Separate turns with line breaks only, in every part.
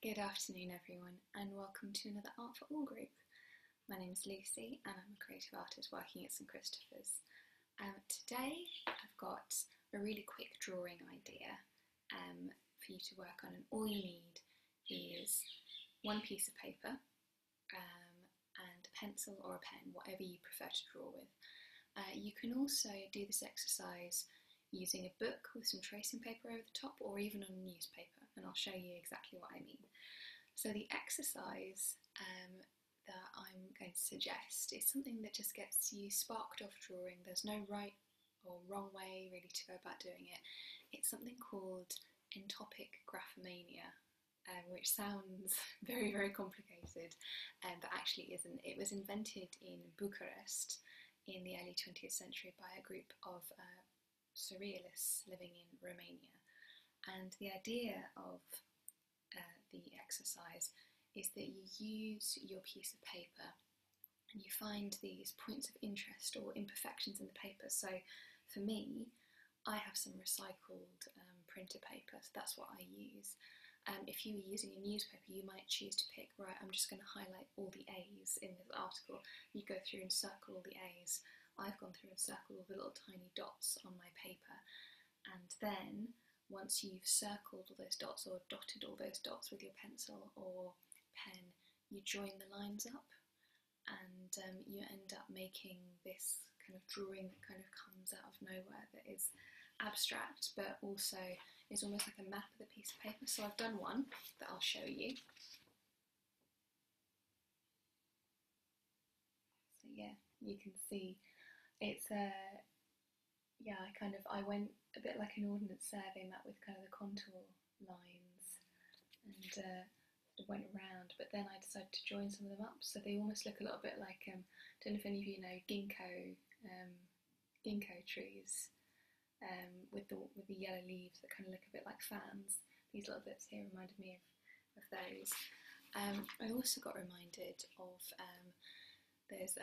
Good afternoon everyone and welcome to another Art for All group. My name is Lucy and I'm a creative artist working at St Christopher's. Today I've got a really quick drawing idea for you to work on, and all you need is one piece of paper and a pencil or a pen, whatever you prefer to draw with. You can also do this exercise using a book with some tracing paper over the top, or even on newspaper, and I'll show you exactly what I mean. So the exercise that I'm going to suggest is something that just gets you sparked off drawing. There's no right or wrong way really to go about doing it. It's something called Entopic Graphomania, which sounds very, very complicated, but actually isn't. It was invented in Bucharest in the early 20th century by a group of Surrealists living in Romania, and the idea of the exercise is that you use your piece of paper and you find these points of interest or imperfections in the paper. So for me, I have some recycled printer paper, so that's what I use. If you were using a newspaper, you might choose to pick, right, I'm just going to highlight all the A's in this article. You go through and circle all the A's. I've gone through and circled all the little tiny dots on my paper, and then once you've circled all those dots or dotted all those dots with your pencil or pen, you join the lines up, and you end up making this kind of drawing that kind of comes out of nowhere, that is abstract but also is almost like a map of the piece of paper. So I've done one that I'll show you. So yeah, you can see it's I went a bit like an ordnance survey map with kind of the contour lines, and went around, but then I decided to join some of them up so they almost look a little bit like, I don't know if any of you know ginkgo trees, with the yellow leaves that kind of look a bit like fans. These little bits here reminded me of those. I also got reminded of there's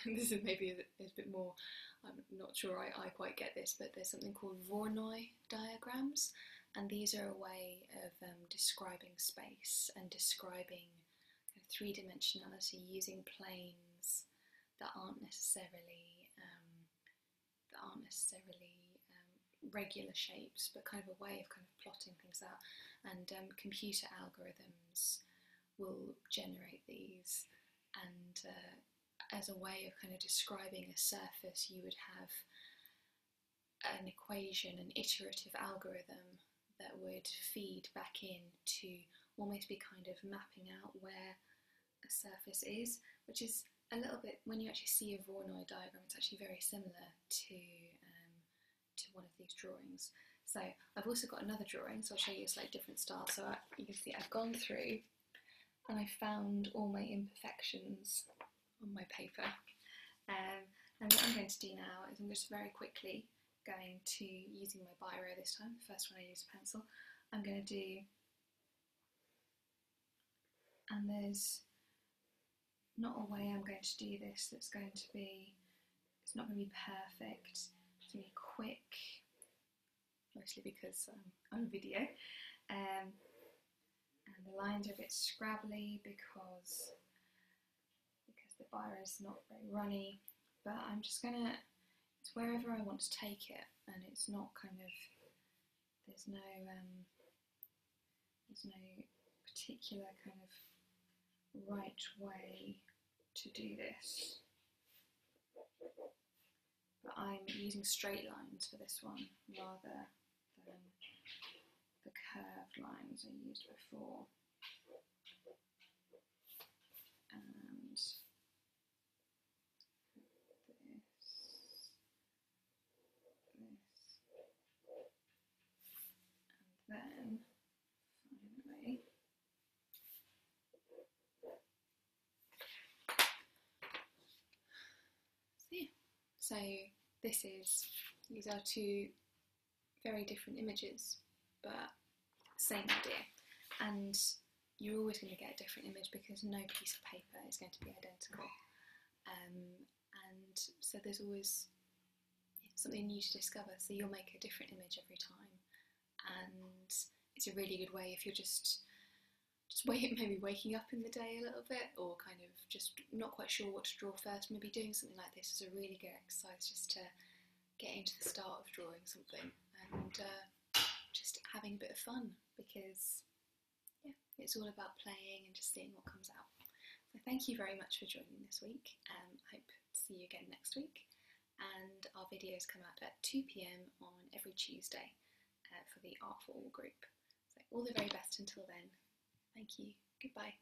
this is maybe a bit more, I'm not sure I quite get this, but there's something called Voronoi diagrams, and these are a way of describing space and describing kind of three-dimensionality using planes that aren't necessarily regular shapes, but kind of a way of kind of plotting things out. And computer algorithms will generate these, and as a way of kind of describing a surface, you would have an equation, an iterative algorithm that would feed back in to almost be kind of mapping out where a surface is, which is a little bit, when you actually see a Voronoi diagram, it's actually very similar to one of these drawings. So I've also got another drawing, so I'll show you a slightly different style. So you can see I've gone through and I found all my imperfections on my paper. And what I'm going to do now is I'm just very quickly going to, using my biro this time, the first one I used a pencil, I'm going to do, and there's not a way I'm going to do this that's going to be, it's not going to be perfect, it's going to be quick, mostly because I'm a video, and the lines are a bit scrabbly because the biro is not very runny, but I'm just going to, it's wherever I want to take it, and it's not kind of, there's no particular kind of right way to do this, but I'm using straight lines for this one rather than the curved lines I used before. And this, and then finally so these are two very different images, but same idea, and you're always going to get a different image because no piece of paper is going to be identical, and so there's always something new to discover, so you'll make a different image every time, and it's a really good way if you're just maybe waking up in the day a little bit, or kind of just not quite sure what to draw first, maybe doing something like this is a really good exercise just to get into the start of drawing something, and just having a bit of fun, because yeah, it's all about playing and just seeing what comes out. So thank you very much for joining this week. I hope to see you again next week, and our videos come out at 2 p.m. on every Tuesday for the Art for All group. So all the very best until then. Thank you. Goodbye.